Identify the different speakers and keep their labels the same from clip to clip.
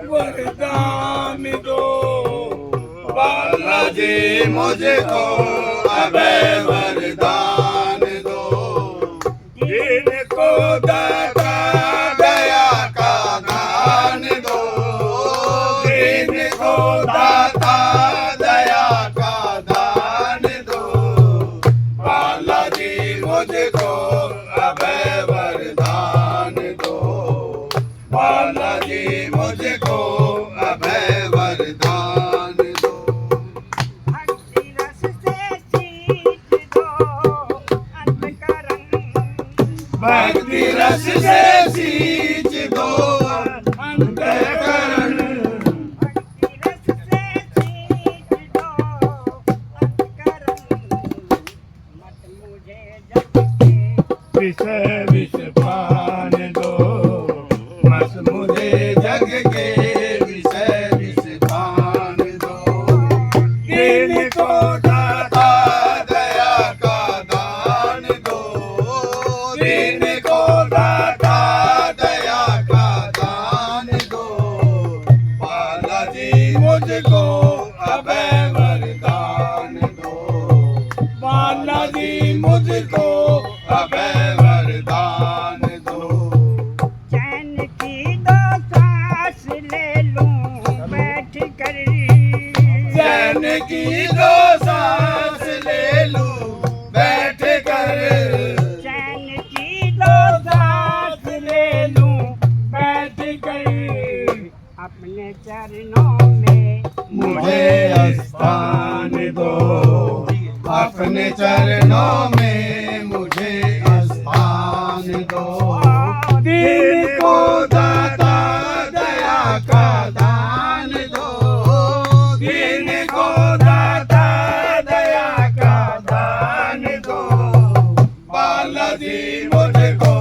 Speaker 1: वरदान दो बालाजी मुझको अभय वरदान दो। जिनको दाता दया का दान दो, जिनको दाता दया का दान दो, बालाजी मुझको अभय वरदान दो। बालाजी मुझको अभय वरदान दो।
Speaker 2: भक्ति रस से सींच दो अंतःकरण,
Speaker 1: भक्ति रस से सींच दो अंतःकरण,
Speaker 2: भक्ति रस से सींच दो अंतःकरण। मत मुझे जग के
Speaker 1: विषय विष पान दो, मत मुझे जग के विषय विष पान दो। जिनको दाता दया का दान दो, जिनको दाता दया का दान दो, बालाजी मुझको अभय वरदान दो। बालाजी मुझको अभय वरदान दो।
Speaker 2: चैन की दो सांस ले लूं बैठ कर,
Speaker 1: चैन की दो सांस ले लूं बैठ कर,
Speaker 2: चैन की दो सांस ले लूं बैठ कर। अपने चरणों में
Speaker 1: मुझे स्थान दो, अपने चरणों में मुझे स्थान दो। जिनको दाता दया का दान दो, जिनको दाता दया का दान दो, बालाजी मुझको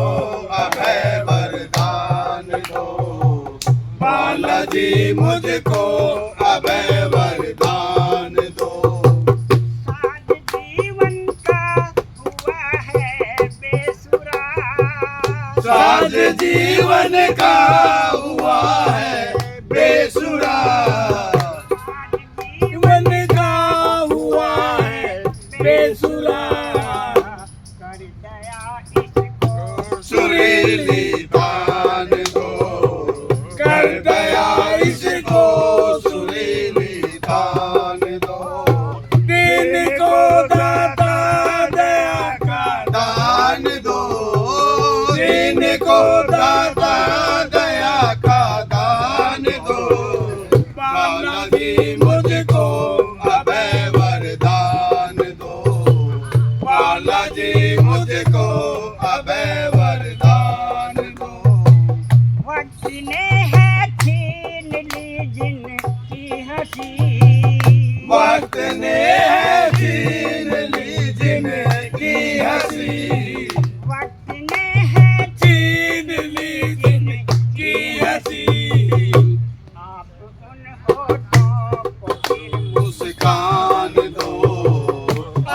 Speaker 1: अभय वरदान दो। बालाजी मुझको अभय वरदान दो।
Speaker 2: साज जीवन का हुआ है बेसुरा,
Speaker 1: साज जीवन का हुआ है बेसुरा,
Speaker 2: साज
Speaker 1: जीवन का हुआ है बेसुरा।
Speaker 2: कर दया इसको
Speaker 1: सुरीली तान दो, कर दया इसको सुरीली तान दो। जिनको दाता दया का दान दो, जिनको दाता दया का दान दो, बालाजी मुझको अभय वरदान दो। बालाजी मुझको अभय वरदान दो।
Speaker 2: वक्त ने है छीन ली जिनकी हंसी,
Speaker 1: वक्त ने है छीन ली जिनकी हंसी,
Speaker 2: वक्त ने है
Speaker 1: छीन ली जिनकी हंसी।
Speaker 2: आप उन होठों को फिर
Speaker 1: मुस्कान दो,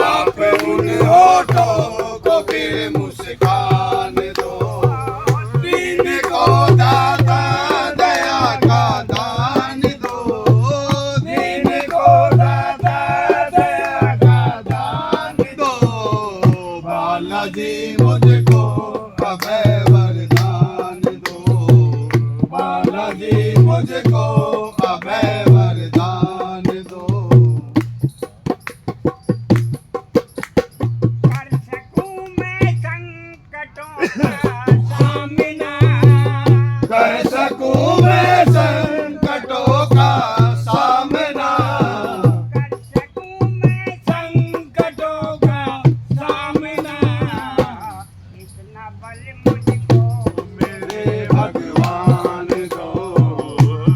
Speaker 1: आप उन होठों को फिर मुस्कान दो। जिनको दाता दया का दान दो, जिनको दाता दया का दान दो, बालाजी मुझको अभय वरदान दो। बालाजी मुझको अभय वरदान दो।
Speaker 2: कर सकूं मैं संकटों का सामना,
Speaker 1: कर सकूं मैं संकटों का सामना,
Speaker 2: कर सकूं मैं
Speaker 1: संकटों का सामना।
Speaker 2: इतना बल मुझको
Speaker 1: मेरे भगवान दो,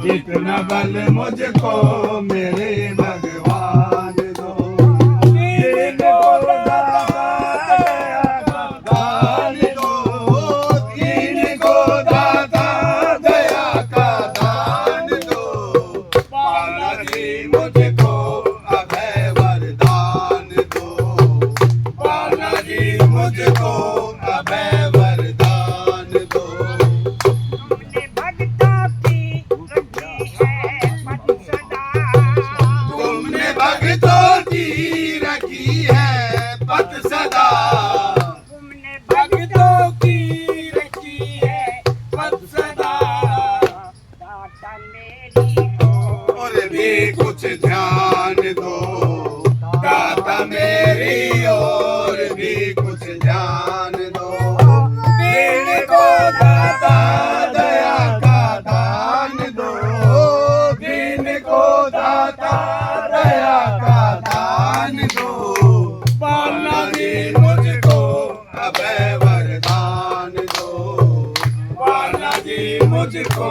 Speaker 1: जितना बल मुझको मेरे भगवान दो। जिनको दाता दया का दान दो, जिनको दाता दया का दान दो, बालाजी मुझको अभय वरदान दो। बालाजी मुझको अभय वरदान दो।
Speaker 2: तुमने भक्तों की दाता मेरी
Speaker 1: और भी कुछ ध्यान दो दाता मेरी और भी कुछ ध्यान दो दीन को दाता दया का दान दो दीन को दाता दया का दान दो पालना जी मुझको अभय वरदान दो पालना जी मुझको